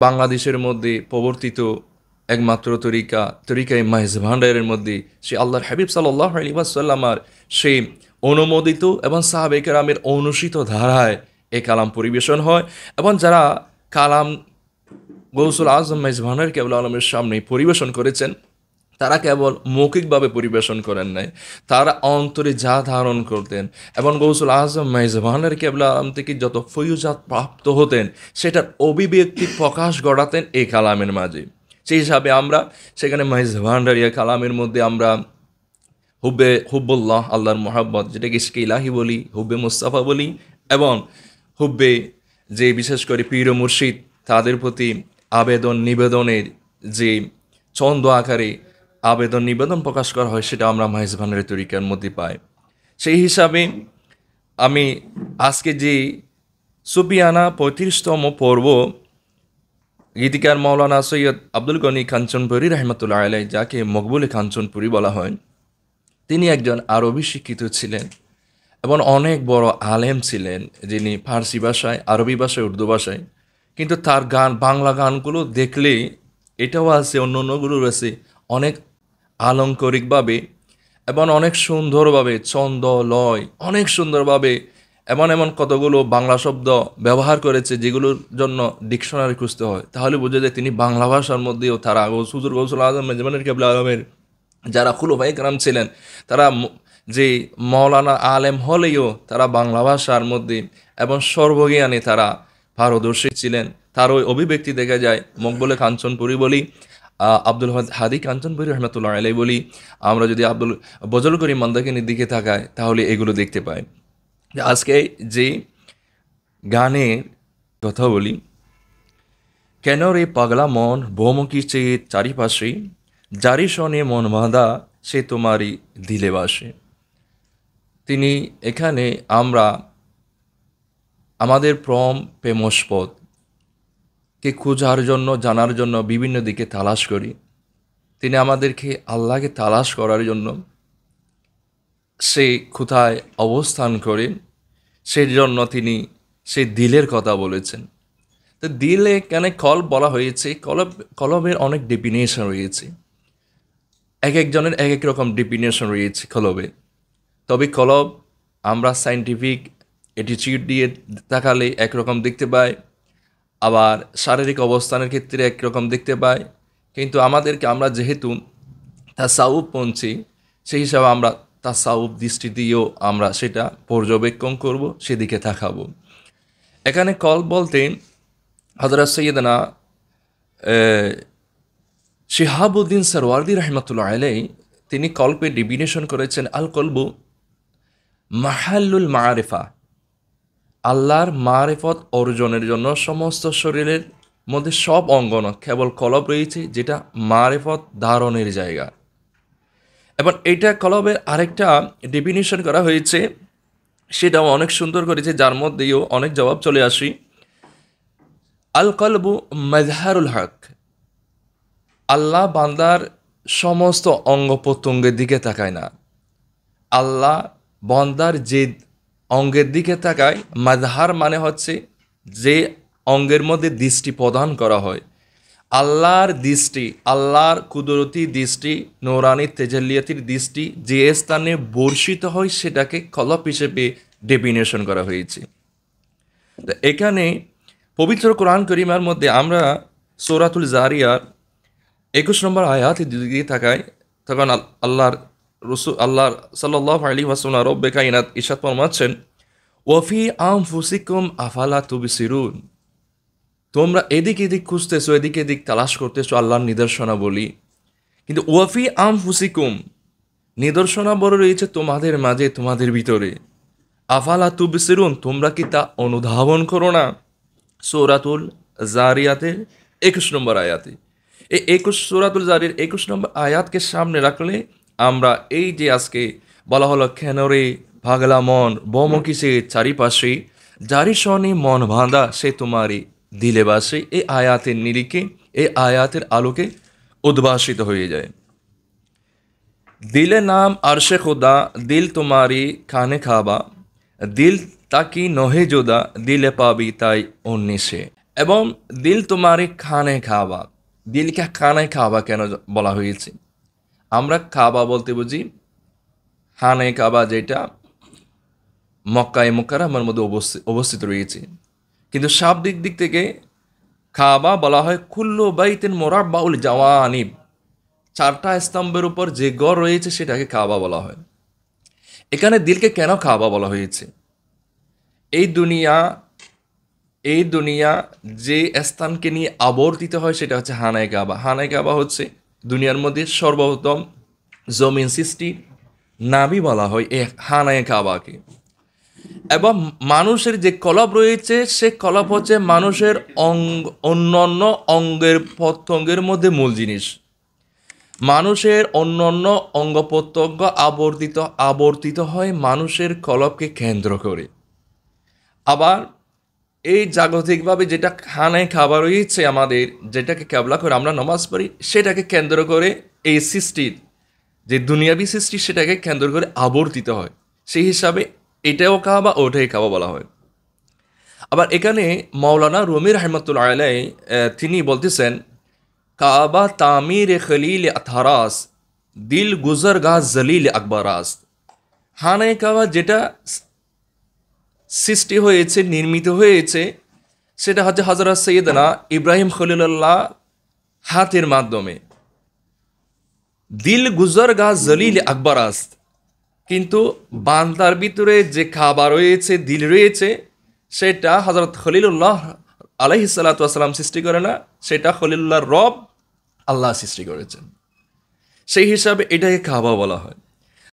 বাংলাদেশের মধ্যে প্রবর্তিত একমাত্র তরিকায় মাহিজ ভান্ডারের মধ্যে সে আল্লাহর হাবিব সাল্লাল্লাহু আলাইহি ওয়াসাল্লামার সেই অনুমোদিত এবং সাহাবে কেরামের অনুসৃত ধারায় এ কালাম পরিবেশন হয়। এবং যারা কালাম গৌসুল আজম মাহিজ ভান্ডার কেবল আলমের সামনে পরিবেশন করেছেন, তারা কেবল মৌখিকভাবে পরিবেশন করেন নাই, তারা অন্তরে যা ধারণ করতেন এবং গৌসুল আজম মাইজ ভান্ডার কেবলা আলম থেকে যত ফয়ুজাত প্রাপ্ত হতেন সেটার অভিব্যক্তি প্রকাশ ঘটাতেন এই কালামের মাঝে। সেই হিসাবে আমরা সেখানে মাইজ ভান্ডারিয়া কালামের মধ্যে আমরা হুব্বুল্লাহ, আল্লাহর মোহাব্বত, যেটাকে ইশকে ইলাহি বলি, হুব্বে মুস্তাফা বলি, এবং হুব্বে যে বিশেষ করে পীর ও মুর্শিদ তাদের প্রতি আবেদন নিবেদনের যে ছন্দ আকারে আবেদন নিবেদন প্রকাশ করা হয়, সেটা আমরা মাহিজ ভান্ডারের তরিকার মধ্যে পাই। সেই হিসাবে আমি আজকে যে সুফিয়ানা 35তম পর্ব, গীতিকার মাওলানা সৈয়দ আব্দুল গনি কাঞ্চনপুরী রহমতুল্লাহ আলাই, যাকে মকবুলে কাঞ্চনপুরী বলা হয়, তিনি একজন আরবি শিক্ষিত ছিলেন এবং অনেক বড় আলেম ছিলেন, যিনি ফার্সি ভাষায়, আরবি ভাষায়, উর্দু ভাষায়। কিন্তু তার গান, বাংলা গানগুলো দেখলে এটাও আছে, অন্য অন্যগুলোর আছে, অনেক আলংকরিকভাবে এবং অনেক সুন্দরভাবে ছন্দ লয়, অনেক সুন্দরভাবে এমন এমন কতগুলো বাংলা শব্দ ব্যবহার করেছে যেগুলোর জন্য ডিকশনারি খুঁজতে হয়। তাহলে বোঝা যায় তিনি বাংলা ভাষার মধ্যেও তারা হুজুর গৌসুল আজম মেজবানের কেবলা আলমের যারা খুলফায়ে কেরাম ছিলেন, তারা যে মৌলানা আলেম হলেও তারা বাংলা ভাষার মধ্যে এবং সর্বজ্ঞানে তারা পারদর্শী ছিলেন। তার ওই অভিব্যক্তি দেখা যায় মকবুলে কাঞ্চনপুরী বলি, আব্দুল হাদি কাঞ্চনপুরী রহমতুল্লাহ আলাই বলি, আমরা যদি আব্দুল বজল করিম মন্দাকিনীর দিকে তাকাই তাহলে এগুলো দেখতে পাই। আজকে যে গানের কথা বলি, কেন রে পাগলা মন বহুমুখী চেয়ে চারিপাশে, যারি শনে মন বাঁধা সে তোমারই দিলে বাসে। তিনি এখানে আমরা আমাদের প্রেমস্পদ কে খোঁজার জন্য, জানার জন্য বিভিন্ন দিকে তালাশ করি। তিনি আমাদেরকে আল্লাহকে তালাশ করার জন্য সে কোথায় অবস্থান করেন সেই জন্য তিনি সেই দিলের কথা বলেছেন। তো দিলে কেন কলব বলা হয়েছে? কলবের অনেক ডেফিনেশন রয়েছে, এক একজনের এক এক রকম ডেফিনেশন রয়েছে কলবের। তবে কলব আমরা সায়েন্টিফিক অ্যাটিটিউড দিয়ে তাকালে একরকম দেখতে পাই, আবার শারীরিক অবস্থানের ক্ষেত্রে একরকম দেখতে পাই। কিন্তু আমরা যেহেতু তাসাউফ পৌঁছি, সেই হিসাবে আমরা তাসাউফ দৃষ্টি দিয়েও আমরা সেটা পর্যবেক্ষণ করব, সেদিকে তাকাবো। এখানে কলব বলতে হযরত সৈয়দনা শিহাবুদ্দিন সরওয়ার্দী রহমতুল্লাহ আলাই তিনি কল্পে ডেফিনেশন করেছেন, আল কলবু মাহাল্লুল মারিফা, আল্লাহর মারিফত অর্জনের জন্য সমস্ত শরীরের মধ্যে সব অঙ্গ না, কেবল কলব রয়েছে যেটা মারিফত ধারণের জায়গা। এবং এইটা কলবের আরেকটা ডেফিনেশন করা হয়েছে, সেটাও অনেক সুন্দর করেছে, যার মধ্যেও অনেক জবাব চলে আসি। আল কলবু মাজহারুল হক, আল্লাহ বান্দার সমস্ত অঙ্গ প্রত্যঙ্গের দিকে তাকায় না, আল্লাহ বান্দার যে অঙ্গের দিকে তাকায়। মাজহার মানে হচ্ছে যে অঙ্গের মধ্যে দৃষ্টি প্রদান করা হয়, আল্লাহর দৃষ্টি, আল্লাহর কুদরতি দৃষ্টি, নূরানি তেজাল্লিয়াতির দৃষ্টি যে স্থানে বর্ষিত হয় সেটাকে কলব হিসেবে ডেফিনেশন করা হয়েছে। তো এখানে পবিত্র কোরআন করিমার মধ্যে আমরা সূরাতুল জারিয়ার 21 নম্বর আয়াত দিকে তাকাই, তখন আল্লাহ সাল্লাল্লাহু আলাইহি ওয়াসাল্লাম রব্বে কায়নাত ইরশাদ ফরমাচ্ছেন, ওয়াফি আনফুসিকুম আফালা তুবসিরুন, তোমরা এদিক এদিক খুঁজতেছো, এদিক এদিক তালাশ করতেছো আল্লাহর নিদর্শনাবলী, কিন্তু ওয়াফি আনফুসিকুম, নিদর্শনাবলী রয়েছে তোমাদের মাঝে, তোমাদের ভিতরে। আফালা তুবসিরুন, তোমরা কি তা অনুধাবন করো না? সূরাতুল জারিয়াতের 21 নম্বর আয়াতে, এই সূরাতুল জারির 21 নম্বর আয়াতকে সামনে রাখলে আমরা এই যে আজকে বলা হলো কেন রে পাগলা মন বহুমুখী সে চারিপাশে, যারি শনে মন বাঁধা সে তোমারই দিলে বাসে, এই আয়াতের নিরিখে, এই আয়াতের আলোকে উদ্ভাসিত হয়ে যায়। দিলে নাম আরশে খুদা, দিল তোমারি খানে খাবা, দিল তাকি নহে জোদা, দিলে পাবি তাই উন্নিশে। এবং দিল তোমারি খানে খাবা, দিলকে খানে খাবা কেন বলা হয়েছে? আমরা খাবা বলতে বুঝি খানে কাবা, যেটা মক্কায় মুকাররমার মধ্যে অবস্থিত রয়েছে। কিন্তু শাব্দিক দিক থেকে কাবা বলা হয় কুল্লু বাইতিন মুরাব্বাউল জাওয়ানিব, চারটা স্তম্ভের উপর যে গড় রয়েছে সেটাকে কাবা বলা হয়। এখানে দিলকে কেন কাবা বলা হয়েছে? এই দুনিয়া এই দুনিয়া যে স্থানকে নিয়ে আবর্তিত হয় সেটা হচ্ছে হানায় কাবা। হানায় কাবা হচ্ছে দুনিয়ার মধ্যে সর্বপ্রথম জমিন সৃষ্টি নাভি বলা হয় এই হানায় কাবাকে। এবং মানুষের যে কলব রয়েছে সে কলব হচ্ছে মানুষের অন্যান্য অঙ্গের প্রত্যঙ্গের মধ্যে মূল জিনিস। মানুষের অন্যান্য অঙ্গ প্রত্যঙ্গ আবর্তিত হয় মানুষের কলবকে কেন্দ্র করে। আবার এই জাগতিকভাবে যেটা খানায় খাবার রয়েছে আমাদের, যেটাকে ক্যাবলা করে আমরা নামাজ পড়ি, সেটাকে কেন্দ্র করে এই সৃষ্টির যে দুনিয়াবি সৃষ্টি সেটাকে কেন্দ্র করে আবর্তিত হয়। সেই হিসাবে এটাও কাবা ওটাই কাবা বলা হয়। আবার এখানে মাওলানা রুমি রহমতুল্লাহ আলাই তিনি বলতেছেন, কাবা তামির খলিল আথারাস, দিল গুজর গা জলিল আকবরাস। হানায় কাবা যেটা সৃষ্টি হয়েছে, নির্মিত হয়েছে, সেটা হচ্ছে হযরত সৈয়দনা ইব্রাহিম খলিলুল্লাহ হাতের মাধ্যমে। দিল গুজর গা জলিল আকবরাস, কিন্তু বান্দার ভিতরে যে কাবা রয়েছে, দিল রয়েছে, সেটা হযরত খলিলুল্লাহ আলাইহিস সালাতু ওয়াস সালাম সৃষ্টি করে না, সেটা খলিলুল্লাহর রব আল্লাহ সৃষ্টি করেছেন। সেই হিসাবে এটাকে কাবা বলা হয়।